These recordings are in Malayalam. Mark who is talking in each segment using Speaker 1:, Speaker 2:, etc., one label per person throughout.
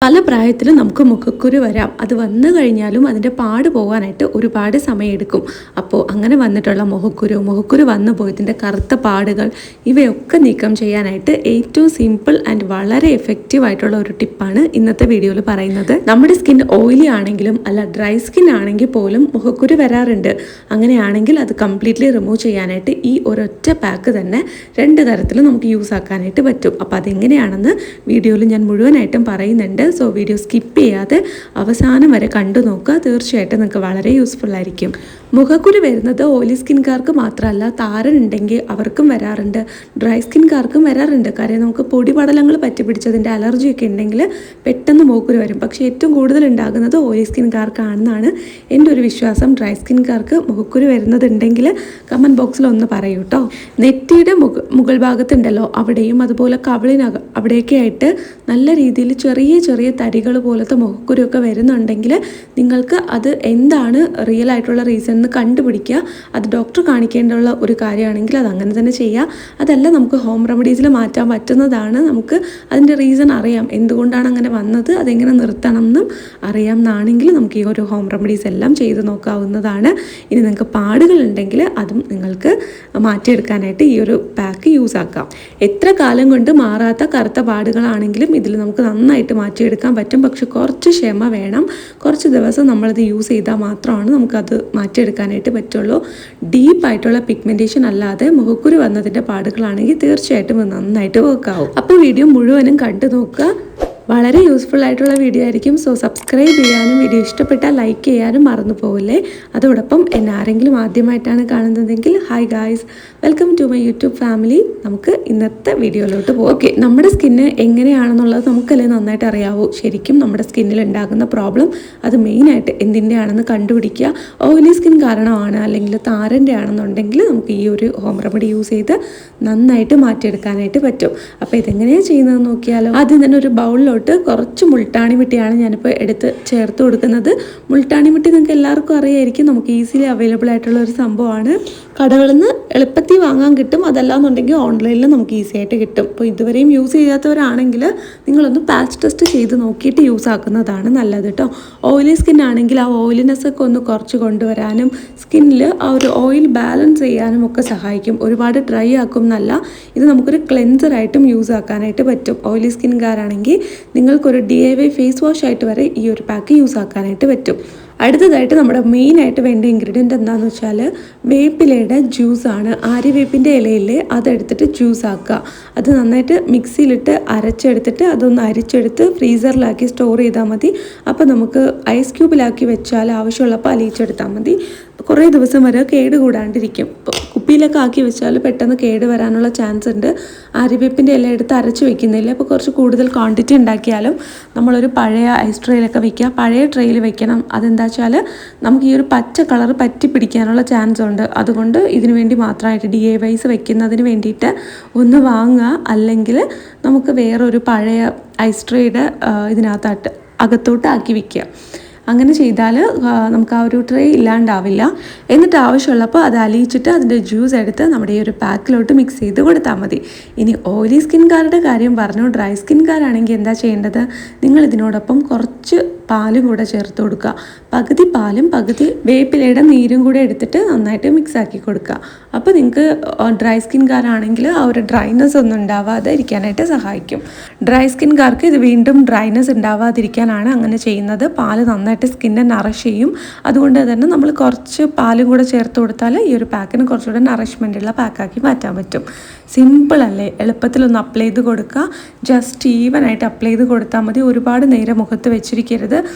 Speaker 1: പല പ്രായത്തിലും നമുക്ക് മുഖക്കുരു വരാം. അത് വന്നു കഴിഞ്ഞാലും അതിൻ്റെ പാട് പോകാനായിട്ട് ഒരുപാട് സമയമെടുക്കും. അപ്പോൾ അങ്ങനെ വന്നിട്ടുള്ള മുഖക്കുരു വന്നു പോയതിൻ്റെ കറുത്ത പാടുകൾ ഇവയൊക്കെ നീക്കം ചെയ്യാനായിട്ട് ഏറ്റവും സിമ്പിൾ ആൻഡ് വളരെ എഫക്റ്റീവ് ആയിട്ടുള്ള ഒരു ടിപ്പാണ് ഇന്നത്തെ വീഡിയോയിൽ പറയുന്നത്. നമ്മുടെ സ്കിൻ ഓയിലി ആണെങ്കിലും അല്ല ഡ്രൈ സ്കിൻ ആണെങ്കിൽ പോലും മുഖക്കുരു വരാറുണ്ട്. അങ്ങനെയാണെങ്കിൽ അത് കംപ്ലീറ്റ്ലി റിമൂവ് ചെയ്യാനായിട്ട് ഈ ഒരൊറ്റ പാക്ക് തന്നെ 2 തരത്തിൽ നമുക്ക് യൂസ് ആക്കാനായിട്ട് പറ്റും. അപ്പോൾ അതെങ്ങനെയാണെന്ന് വീഡിയോയിൽ ഞാൻ മുഴുവനായിട്ടും പറയുന്നുണ്ട്. സോ വീഡിയോ സ്കിപ്പ് ചെയ്യാതെ അവസാനം വരെ കണ്ടു നോക്കുക. തീർച്ചയായിട്ടും നിങ്ങൾക്ക് വളരെ യൂസ്ഫുൾ ആയിരിക്കും. മുഖക്കുരു വരുന്നത് ഓയിലി സ്കിൻകാർക്ക് മാത്രമല്ല, താരൻ ഉണ്ടെങ്കിൽ അവർക്കും വരാറുണ്ട്, ഡ്രൈ സ്കിൻകാർക്കും വരാറുണ്ട്. കാര്യം നമുക്ക് പൊടിപടലങ്ങൾ പറ്റിപ്പിടിച്ചതിൻ്റെ അലർജിയൊക്കെ ഉണ്ടെങ്കിൽ പെട്ടെന്ന് മുഖക്കുരു വരും. പക്ഷേ ഏറ്റവും കൂടുതൽ ഉണ്ടാകുന്നത് ഓയിലി സ്കിൻകാർക്കാണെന്നാണ് എൻ്റെ ഒരു വിശ്വാസം. ഡ്രൈ സ്കിൻകാർക്ക് മുഖക്കുരു വരുന്നതുണ്ടെങ്കിൽ കമൻറ്റ് ബോക്സിൽ ഒന്ന് പറയൂ കേട്ടോ. നെറ്റിയുടെ മുകൾ ഭാഗത്തുണ്ടല്ലോ, അവിടെയും അതുപോലെ കവിളിനകം അവിടെയൊക്കെ ആയിട്ട് നല്ല രീതിയിൽ ചെറിയ തരികൾ പോലത്തെ മുഖക്കുരുവൊക്കെ വരുന്നുണ്ടെങ്കിൽ നിങ്ങൾക്ക് അത് എന്താണ് റിയൽ ആയിട്ടുള്ള റീസൺ എന്ന് കണ്ടുപിടിക്കുക. അത് ഡോക്ടർ കാണിക്കേണ്ടുള്ള ഒരു കാര്യമാണെങ്കിൽ അത് അങ്ങനെ തന്നെ ചെയ്യുക. അതല്ല നമുക്ക് ഹോം റെമഡീസിൽ മാറ്റാൻ പറ്റുന്നതാണ്. നമുക്ക് അതിൻ്റെ റീസൺ അറിയാം, എന്തുകൊണ്ടാണ് അങ്ങനെ വന്നത്, അതെങ്ങനെ നിർത്തണം എന്നും അറിയാം എന്നാണെങ്കിൽ നമുക്ക് ഈ ഒരു ഹോം റെമഡീസ് എല്ലാം ചെയ്ത് നോക്കാവുന്നതാണ്. ഇനി നിങ്ങൾക്ക് പാടുകൾ ഉണ്ടെങ്കിൽ അതും നിങ്ങൾക്ക് മാറ്റിയെടുക്കാനായിട്ട് ഈ ഒരു പാക്ക് യൂസ് ആക്കാം. എത്ര കാലം കൊണ്ട് മാറാത്ത കറുത്ത പാടുകളാണെങ്കിലും ഇതിൽ നമുക്ക് നന്നായിട്ട് മാറ്റിയെടുക്കാൻ പറ്റും. പക്ഷെ കുറച്ച് ക്ഷമ വേണം. കുറച്ച് ദിവസം നമ്മളത് യൂസ് ചെയ്താൽ മാത്രമാണ് നമുക്കത് മാറ്റിയെടുക്കാനായിട്ട് പറ്റുള്ളൂ. ഡീപ്പായിട്ടുള്ള പിഗ്മെൻറ്റേഷൻ അല്ലാതെ മുഖക്കുരു വന്നതിൻ്റെ പാടുകളാണെങ്കിൽ തീർച്ചയായിട്ടും നന്നായിട്ട് വർക്ക് ആവും. അപ്പോൾ വീഡിയോ മുഴുവനും കണ്ടു നോക്കുക. വളരെ യൂസ്ഫുൾ ആയിട്ടുള്ള വീഡിയോ ആയിരിക്കും. സോ സബ്സ്ക്രൈബ് ചെയ്യാനും വീഡിയോ ഇഷ്ടപ്പെട്ടാൽ ലൈക്ക് ചെയ്യാനും മറന്നു പോവില്ലേ. അതോടൊപ്പം എന്നെ ആരെങ്കിലും ആദ്യമായിട്ടാണ് കാണുന്നതെങ്കിൽ hi guys, welcome to my YouTube family. നമുക്ക് ഇന്നത്തെ വീഡിയോയിലോട്ട് പോകാം. ഓക്കെ, നമ്മുടെ സ്കിന്ന് എങ്ങനെയാണെന്നുള്ളത് നമുക്കല്ലേ നന്നായിട്ട് അറിയാവൂ. ശരിക്കും നമ്മുടെ സ്കിന്നിൽ ഉണ്ടാകുന്ന പ്രോബ്ലം അത് മെയിനായിട്ട് എന്തിൻ്റെ ആണെന്ന് കണ്ടുപിടിക്കുക. ഓയിലി സ്കിൻ കാരണമാണ് അല്ലെങ്കിൽ താരൻ്റെ ആണെന്നുണ്ടെങ്കിൽ നമുക്ക് ഈ ഒരു ഹോം റെമഡി യൂസ് ചെയ്ത് നന്നായിട്ട് മാറ്റിയെടുക്കാനായിട്ട് പറ്റും. അപ്പോൾ ഇതെങ്ങനെയാണ് ചെയ്യുന്നതെന്ന് നോക്കിയാലോ. ആദ്യം തന്നെ ഒരു ബൗളിൽ കുറച്ച് മുൾട്ടാണി മിട്ടിയാണ് ഞാനിപ്പോൾ എടുത്ത് ചേർത്ത് കൊടുക്കുന്നത്. മുൾട്ടാണി മിട്ടി നിങ്ങൾക്ക് എല്ലാവർക്കും അറിയായിരിക്കും, നമുക്ക് ഈസിലി അവൈലബിൾ ആയിട്ടുള്ള ഒരു സംഭവമാണ്. കടകളിൽ നിന്ന് എളുപ്പത്തിൽ വാങ്ങാൻ കിട്ടും. അതല്ലാന്നുണ്ടെങ്കിൽ ഓൺലൈനിൽ നമുക്ക് ഈസി ആയിട്ട് കിട്ടും. അപ്പോൾ ഇതുവരെയും യൂസ് ചെയ്യാത്തവരാണെങ്കിൽ നിങ്ങളൊന്ന് പാച്ച് ടെസ്റ്റ് ചെയ്ത് നോക്കിയിട്ട് യൂസ് ആക്കുന്നതാണ് നല്ലത് കേട്ടോ. ഓയിലി സ്കിൻ ആണെങ്കിൽ ആ ഓയിലിനെസ് ഒക്കെ ഒന്ന് കുറച്ച് കൊണ്ടുവരാനും സ്കിന്നിൽ ആ ഒരു ഓയിൽ ബാലൻസ് ചെയ്യാനും ഒക്കെ സഹായിക്കും. ഒരുപാട് ഡ്രൈ ആക്കും എന്നല്ല, ഇത് നമുക്കൊരു ക്ലെൻസറായിട്ടും യൂസ് ആക്കാനായിട്ട് പറ്റും. ഓയിലി സ്കിൻകാരാണെങ്കിൽ നിങ്ങൾക്കൊരു DIY ഫേസ് വാഷ് ആയിട്ട് വരെ ഈ ഒരു പാക്ക് യൂസ് ആക്കാനായിട്ട് പറ്റും. അടുത്തതായിട്ട് നമ്മുടെ മെയിനായിട്ട് വേണ്ട ഇൻഗ്രീഡിയൻറ്റ് എന്താണെന്ന് വെച്ചാൽ വേപ്പിലയുടെ ജ്യൂസാണ്. ആര്യവേപ്പിൻ്റെ ഇലയില്ലേ, അതെടുത്തിട്ട് ജ്യൂസ് ആക്കുക. അത് നന്നായിട്ട് മിക്സിയിലിട്ട് അരച്ചെടുത്തിട്ട് അതൊന്ന് അരിച്ചെടുത്ത് ഫ്രീസറിലാക്കി സ്റ്റോർ ചെയ്താൽ മതി. അപ്പോൾ നമുക്ക് ഐസ് ക്യൂബിലാക്കി വെച്ചാൽ ആവശ്യമുള്ളപ്പോൾ അലിയിച്ചെടുത്താൽ മതി. കുറേ ദിവസം വരെ കേട് കൂടാണ്ടിരിക്കും. കുപ്പിയിലൊക്കെ ആക്കി വെച്ചാൽ പെട്ടെന്ന് കേട് വരാനുള്ള ചാൻസ് ഉണ്ട്. ആര്യവേപ്പിൻ്റെ ഇല എടുത്ത് അരച്ച് വെക്കുന്നില്ല. അപ്പോൾ കുറച്ച് കൂടുതൽ ക്വാണ്ടിറ്റി ഉണ്ടാക്കിയാലും നമ്മളൊരു പഴയ ഐസ് ട്രെയിലൊക്കെ വെക്കുക. പഴയ ട്രെയിൽ വെക്കണം. അതെന്താ വെച്ചാൽ നമുക്ക് ഈ ഒരു പച്ച കളർ പറ്റി പിടിക്കാനുള്ള ചാൻസ് ഉണ്ട്. അതുകൊണ്ട് ഇതിനു വേണ്ടി മാത്രമായിട്ട് DIYs വെക്കുന്നതിന് വേണ്ടിയിട്ട് ഒന്ന് വാങ്ങുക. അല്ലെങ്കിൽ നമുക്ക് വേറൊരു പഴയ ഐസ് ട്രേയുടെ ഇതിനകത്തായിട്ട് അകത്തോട്ട് ആക്കി വെക്കുക. അങ്ങനെ ചെയ്താൽ നമുക്ക് ആ ഒരു ട്രേ ഇല്ലാണ്ടാവില്ല. എന്നിട്ട് ആവശ്യമുള്ളപ്പോൾ അത് അലിയിച്ചിട്ട് അതിൻ്റെ ജ്യൂസ് എടുത്ത് നമ്മുടെ ഈ ഒരു പാക്കിലോട്ട് മിക്സ് ചെയ്ത് കൊടുത്താൽ മതി. ഇനി ഓയിലി സ്കിൻകാരുടെ കാര്യം പറഞ്ഞു. ഡ്രൈ സ്കിൻകാരാണെങ്കിൽ എന്താ ചെയ്യേണ്ടത്, നിങ്ങൾ ഇതിനോടൊപ്പം കുറച്ച് പാലും കൂടെ ചേർത്ത് കൊടുക്കുക. പകുതി പാലും പകുതി വേപ്പിലയുടെ നീരും കൂടെ എടുത്തിട്ട് നന്നായിട്ട് മിക്സ് ആക്കി കൊടുക്കുക. അപ്പോൾ നിങ്ങൾക്ക് ഡ്രൈ സ്കിൻകാരാണെങ്കിൽ ആ ഒരു ഡ്രൈനെസ് ഒന്നും ഉണ്ടാവാതെ ഇരിക്കാനായിട്ട് സഹായിക്കും. ഡ്രൈ സ്കിൻകാർക്ക് ഇത് വീണ്ടും ഡ്രൈനെസ് ഉണ്ടാവാതിരിക്കാനാണ് അങ്ങനെ ചെയ്യുന്നത്. പാല് നന്നായിട്ട് സ്കിന്നെ നറിഷ് ചെയ്യും. അതുകൊണ്ട് തന്നെ നമ്മൾ കുറച്ച് പാലും കൂടെ ചേർത്ത് കൊടുത്താൽ ഈ ഒരു പാക്കിന് കുറച്ചുകൂടെ നറിഷ്മെൻറ്റുള്ള പാക്കാക്കി മാറ്റാൻ പറ്റും. സിമ്പിൾ അല്ലേ, എളുപ്പത്തിലൊന്ന് അപ്ലൈ ചെയ്ത് കൊടുക്കുക. ജസ്റ്റ് ഈവനായിട്ട് അപ്ലൈ ചെയ്ത് കൊടുത്താൽ മതി. ഒരുപാട് നേരം മുഖത്ത് വെച്ചിരിക്കരുത്.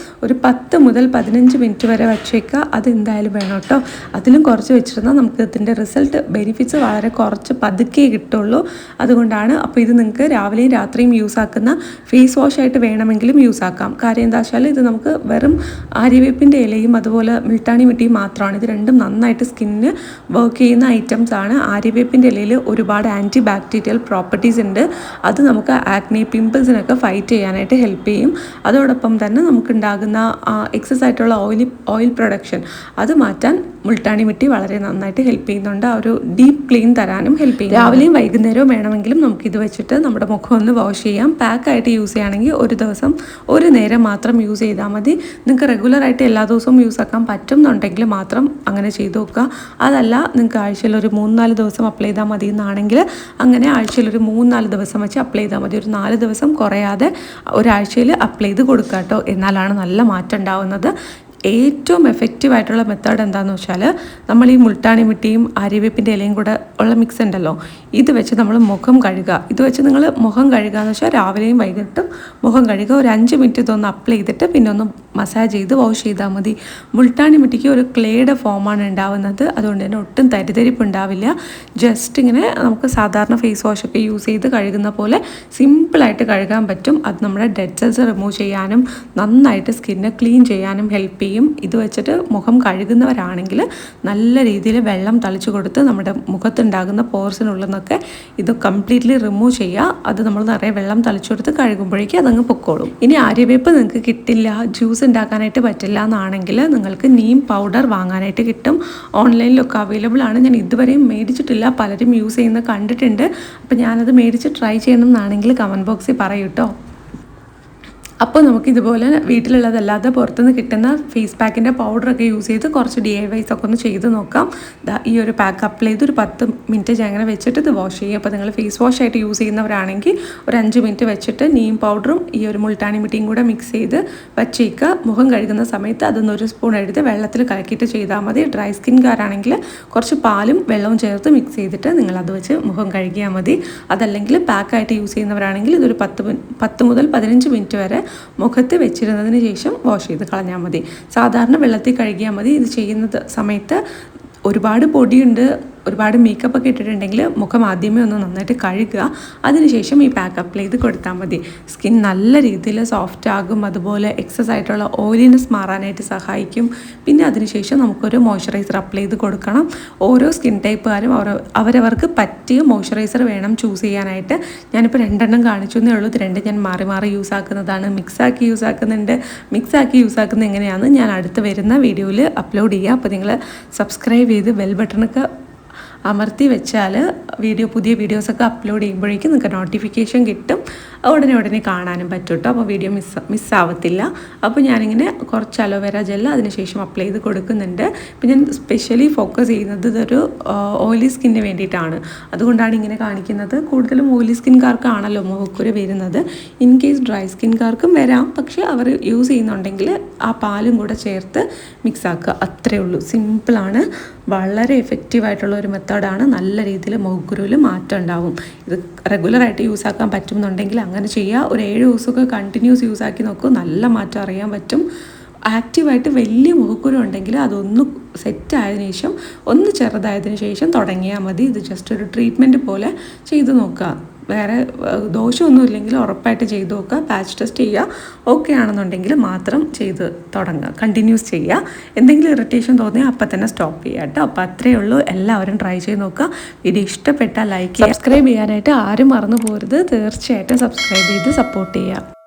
Speaker 1: ഒരു 10 മുതൽ 15 മിനിറ്റ് വരെ വച്ചേക്കുക. അതെന്തായാലും വേണം കേട്ടോ. അതിലും കുറച്ച് വെച്ചിരുന്നാൽ നമുക്ക് ഇതിൻ്റെ റിസൾട്ട് ബെനിഫിറ്റ്സ് വളരെ കുറച്ച് പതുക്കെ കിട്ടുള്ളൂ. അതുകൊണ്ടാണ്. അപ്പോൾ ഇത് നിങ്ങൾക്ക് രാവിലെയും രാത്രിയും യൂസ് ആക്കുന്ന ഫേസ് വാഷ് ആയിട്ട് വേണമെങ്കിലും യൂസ് ആക്കാം. കാര്യം എന്താ വെച്ചാൽ ഇത് നമുക്ക് വെറും ആര്യവേപ്പിൻ്റെ ഇലയും അതുപോലെ മുൾട്ടാണി മിട്ടിയും മാത്രമാണ്. ഇത് രണ്ടും നന്നായിട്ട് സ്കിന്നിന് വർക്ക് ചെയ്യുന്ന ഐറ്റംസ് ആണ്. ആര്യവേപ്പിൻ്റെ ഇലയിൽ ഒരുപാട് ആൻറ്റി ബാക്ടീരിയൽ പ്രോപ്പർട്ടീസ് ഉണ്ട്. അത് നമുക്ക് ആക്നെ പിമ്പിൾസിനൊക്കെ ഫൈറ്റ് ചെയ്യാനായിട്ട് ഹെൽപ്പ് ചെയ്യും. അതോടൊപ്പം തന്നെ നമുക്കുണ്ടാകുന്ന എക്സസ് ആയിട്ടുള്ള ഓയിൽ പ്രൊഡക്ഷൻ അത് മാറ്റാൻ മുൾട്ടാണി മിട്ടി വളരെ നന്നായിട്ട് ഹെൽപ്പ് ചെയ്യുന്നുണ്ട്. ആ ഒരു ഡീപ്പ് ക്ലീൻ തരാനും ഹെൽപ്പ് ചെയ്യും. രാവിലെയും വൈകുന്നേരവും വേണമെങ്കിലും നമുക്കിത് വെച്ചിട്ട് നമ്മുടെ മുഖം ഒന്ന് വാഷ് ചെയ്യാം. പാക്കായിട്ട് യൂസ് ചെയ്യുകയാണെങ്കിൽ ഒരു ദിവസം ഒരു നേരം മാത്രം യൂസ് ചെയ്താൽ മതി. നിങ്ങൾക്ക് റെഗുലറായിട്ട് എല്ലാ ദിവസവും യൂസ് ആക്കാൻ പറ്റുന്നുണ്ടെങ്കിൽ മാത്രം അങ്ങനെ ചെയ്ത് നോക്കുക. അതല്ല നിങ്ങൾക്ക് ആഴ്ചയിൽ ഒരു 3-4 ദിവസം അപ്ലൈ ചെയ്താൽ മതി എന്നാണെങ്കിൽ അങ്ങനെ ആഴ്ചയിൽ ഒരു 3-4 ദിവസം വെച്ച് അപ്ലൈ ചെയ്താൽ മതി. ഒരു 4 ദിവസം കുറയാതെ ഒരാഴ്ചയിൽ അപ്ലൈ ചെയ്ത് കൊടുക്കുക കേട്ടോ. എന്നാലാണ് നല്ല മാറ്റം ഉണ്ടാവുന്നത്. ഏറ്റവും എഫക്റ്റീവായിട്ടുള്ള മെത്തേഡ് എന്താണെന്ന് വെച്ചാൽ നമ്മൾ ഈ മുൾട്ടാണി മിട്ടിയും ആര്യവേപ്പിൻ്റെ ഇലയും കൂടെ ഉള്ള മിക്സ് ഉണ്ടല്ലോ, ഇത് വെച്ച് നമ്മൾ മുഖം കഴുകുക. ഇത് വെച്ച് നിങ്ങൾ മുഖം കഴുകുക എന്ന് വെച്ചാൽ രാവിലെയും വൈകിട്ടും മുഖം കഴുകുക. ഒരു 5 മിനിറ്റ് ഇതൊന്ന് അപ്ലൈ ചെയ്തിട്ട് പിന്നെ ഒന്ന് മസാജ് ചെയ്ത് വാഷ് ചെയ്താൽ മതി. മുൾട്ടാണി മിട്ടിക്ക് ഒരു ക്ലേയുടെ ഫോമാണ് ഉണ്ടാവുന്നത്. അതുകൊണ്ട് തന്നെ ഒട്ടും തരിതരിപ്പ് ഉണ്ടാവില്ല. ജസ്റ്റ് ഇങ്ങനെ നമുക്ക് സാധാരണ ഫേസ് വാഷൊക്കെ യൂസ് ചെയ്ത് കഴുകുന്ന പോലെ സിമ്പിളായിട്ട് കഴുകാൻ പറ്റും. അത് നമ്മുടെ ഡെഡ് സെൽസ് റിമൂവ് ചെയ്യാനും നന്നായിട്ട് സ്കിന്നെ ക്ലീൻ ചെയ്യാനും ഹെൽപ്പ് ചെയ്യും. ഇത് വെച്ചിട്ട് മുഖം കഴുകുന്നവരാണെങ്കിൽ നല്ല രീതിയിൽ വെള്ളം തളിച്ചു കൊടുത്ത് നമ്മുടെ മുഖത്തുണ്ടാകുന്ന പോർസിനുള്ളിൽ നിന്നൊക്കെ ഇത് കംപ്ലീറ്റ്ലി റിമൂവ് ചെയ്യുക. അത് നമ്മൾ നിറയെ വെള്ളം തളിച്ചു കൊടുത്ത് കഴുകുമ്പോഴേക്കും അതങ്ങ് പൊക്കോളും. ഇനി ആര്യവേപ്പ് നിങ്ങൾക്ക് കിട്ടില്ല, ജ്യൂസ് ഉണ്ടാക്കാനായിട്ട് പറ്റില്ല എന്നാണെങ്കിൽ നിങ്ങൾക്ക് നീം പൗഡർ വാങ്ങാനായിട്ട് കിട്ടും. ഓൺലൈനിലൊക്കെ അവൈലബിൾ ആണ്. ഞാൻ ഇതുവരെയും മേടിച്ചിട്ടില്ല, പലരും യൂസ് ചെയ്യുന്നത് കണ്ടിട്ടുണ്ട്. അപ്പോൾ ഞാനത് മേടിച്ച് ട്രൈ ചെയ്യണം എന്നാണെങ്കിൽ കമൻറ്റ് ബോക്സിൽ പറയൂ കേട്ടോ. അപ്പോൾ നമുക്കിതുപോലെ വീട്ടിലുള്ളതല്ലാതെ പുറത്തുനിന്ന് കിട്ടുന്ന ഫേസ് പാക്കിൻ്റെ പൗഡറൊക്കെ യൂസ് ചെയ്ത് കുറച്ച് DIYs ഒക്കെ ഒന്ന് ചെയ്ത് നോക്കാം. ഈ ഒരു പാക്ക് അപ്ലൈ ചെയ്ത് ഒരു 10 മിനിറ്റ് അങ്ങനെ വെച്ചിട്ട് ഇത് വാഷ് ചെയ്യും. അപ്പോൾ നിങ്ങൾ ഫേസ് വാഷ് ആയിട്ട് യൂസ് ചെയ്യുന്നവരാണെങ്കിൽ ഒരു 5 മിനിറ്റ് വെച്ചിട്ട് നീം പൗഡറും ഈ ഒരു മുൾട്ടാണി മിട്ടിയും കൂടെ മിക്സ് ചെയ്ത് വച്ചേക്കുക. മുഖം കഴുകുന്ന സമയത്ത് അതൊന്ന് 1 സ്പൂൺ എടുത്ത് വെള്ളത്തിൽ കലക്കിയിട്ട് ചെയ്താൽ മതി. ഡ്രൈ സ്കിൻകാരാണെങ്കിൽ കുറച്ച് പാലും വെള്ളവും ചേർത്ത് മിക്സ് ചെയ്തിട്ട് നിങ്ങളത് വെച്ച് മുഖം കഴുകിയാൽ മതി. അതല്ലെങ്കിൽ പാക്കായിട്ട് യൂസ് ചെയ്യുന്നവരാണെങ്കിൽ ഇതൊരു 10 മുതൽ 15 മിനിറ്റ് വരെ മുഖത്ത് വെച്ചിരുന്നതിന് ശേഷം വാഷ് ചെയ്ത് കളഞ്ഞാൽ മതി. സാധാരണ വെള്ളത്തിൽ കഴുകിയാൽ മതി. ഇത് ചെയ്യുന്ന സമയത്ത് ഒരുപാട് പൊടിയുണ്ട്, ഒരുപാട് മേക്കപ്പ് ഒക്കെ ഇട്ടിട്ടുണ്ടെങ്കിൽ മുഖം ആദ്യമേ ഒന്ന് നന്നായിട്ട് കഴുകുക. അതിനുശേഷം ഈ പാക്ക് അപ്ലൈ ചെയ്ത് കൊടുത്താൽ മതി. സ്കിൻ നല്ല രീതിയിൽ സോഫ്റ്റ് ആകും. അതുപോലെ എക്സസ് ആയിട്ടുള്ള ഓയിലിനെസ് മാറാനായിട്ട് സഹായിക്കും. പിന്നെ അതിനുശേഷം നമുക്കൊരു മോയ്സ്ചറൈസർ അപ്ലൈ ചെയ്ത് കൊടുക്കണം. ഓരോ സ്കിൻ ടൈപ്പുകാരും അവരവർക്ക് പറ്റിയ മോയ്സ്ചറൈസർ വേണം ചൂസ് ചെയ്യാനായിട്ട്. ഞാനിപ്പോൾ 2 എണ്ണം കാണിച്ചു എന്നേ ഉള്ളൂ. ഇത് 2 ഞാൻ മാറി മാറി യൂസ് ആക്കുന്നതാണ്. മിക്സാക്കി യൂസ് ആക്കുന്നുണ്ട്. മിക്സാക്കി യൂസ് ആക്കുന്നത് എങ്ങനെയാണെന്ന് ഞാൻ അടുത്ത് വരുന്ന വീഡിയോയിൽ അപ്ലോഡ് ചെയ്യാം. അപ്പോൾ നിങ്ങൾ സബ്സ്ക്രൈബ് ചെയ്ത് ബെൽ ബട്ടണൊക്കെ അമർത്തി വെച്ചാൽ പുതിയ വീഡിയോസൊക്കെ അപ്ലോഡ് ചെയ്യുമ്പോഴേക്കും നിങ്ങൾക്ക് നോട്ടിഫിക്കേഷൻ കിട്ടും. ഉടനെ കാണാനും പറ്റും കേട്ടോ. അപ്പോൾ വീഡിയോ മിസ്സാവത്തില്ല. അപ്പോൾ ഞാനിങ്ങനെ കുറച്ച് അലോവേര ജെല്ല് അതിനുശേഷം അപ്ലൈ ചെയ്ത് കൊടുക്കുന്നുണ്ട്. ഇപ്പം ഞാൻ സ്പെഷ്യലി ഫോക്കസ് ചെയ്യുന്നത് ഇതൊരു ഓയിലി സ്കിന്നിന് വേണ്ടിയിട്ടാണ്. അതുകൊണ്ടാണ് ഇങ്ങനെ കാണിക്കുന്നത്. കൂടുതലും ഓയിലി സ്കിൻകാർക്കാണല്ലോ മുഖക്കുരു വരുന്നത്. ഇൻ കേസ് ഡ്രൈ സ്കിൻകാർക്കും വരാം. പക്ഷേ അവർ യൂസ് ചെയ്യുന്നുണ്ടെങ്കിൽ ആ പാലും കൂടെ ചേർത്ത് മിക്സ് ആക്കുക. അത്രയേ ഉള്ളൂ. സിമ്പിളാണ്, വളരെ എഫക്റ്റീവായിട്ടുള്ള ഒരു മെത്തേഡാണ്. നല്ല രീതിയിൽ മുഖക്കുരുവിൽ മാറ്റം ഉണ്ടാവും. ഇത് റെഗുലറായിട്ട് യൂസ് ആക്കാൻ പറ്റുന്നുണ്ടെങ്കിൽ അങ്ങനെ ചെയ്യുക. ഒരു 7 ദിവസമൊക്കെ കണ്ടിന്യൂസ് യൂസ് ആക്കി നോക്കൂ. നല്ല മാറ്റം അറിയാൻ പറ്റും. ആക്റ്റീവായിട്ട് വലിയ മുഖക്കുരു ഉണ്ടെങ്കിൽ അതൊന്ന് സെറ്റായതിനു ശേഷം ഒന്ന് ചെറുതായതിനു ശേഷം തുടങ്ങിയാൽ മതി. ഇത് ജസ്റ്റ് ഒരു ട്രീറ്റ്മെൻറ്റ് പോലെ ചെയ്ത് നോക്കുക. വേറെ ദോഷമൊന്നും ഇല്ലെങ്കിൽ ഉറപ്പായിട്ട് ചെയ്ത് നോക്കുക. പാച്ച് ടെസ്റ്റ് ചെയ്യുക. ഓക്കെ ആണെന്നുണ്ടെങ്കിൽ മാത്രം ചെയ്ത് തുടങ്ങുക. കണ്ടിന്യൂസ് ചെയ്യുക. എന്തെങ്കിലും ഇറിറ്റേഷൻ തോന്നിയാൽ അപ്പം തന്നെ സ്റ്റോപ്പ് ചെയ്യുക കേട്ടോ. അപ്പോൾ അത്രയേ ഉള്ളൂ. എല്ലാവരും ട്രൈ ചെയ്ത് നോക്കുക. വീഡിയോ ഇഷ്ടപ്പെട്ടാൽ ലൈക്ക് ചെയ്യുക. സബ്സ്ക്രൈബ് ചെയ്യാനായിട്ട് ആരും മറന്നു പോകരുത്. തീർച്ചയായിട്ടും സബ്സ്ക്രൈബ് ചെയ്ത് സപ്പോർട്ട് ചെയ്യുക.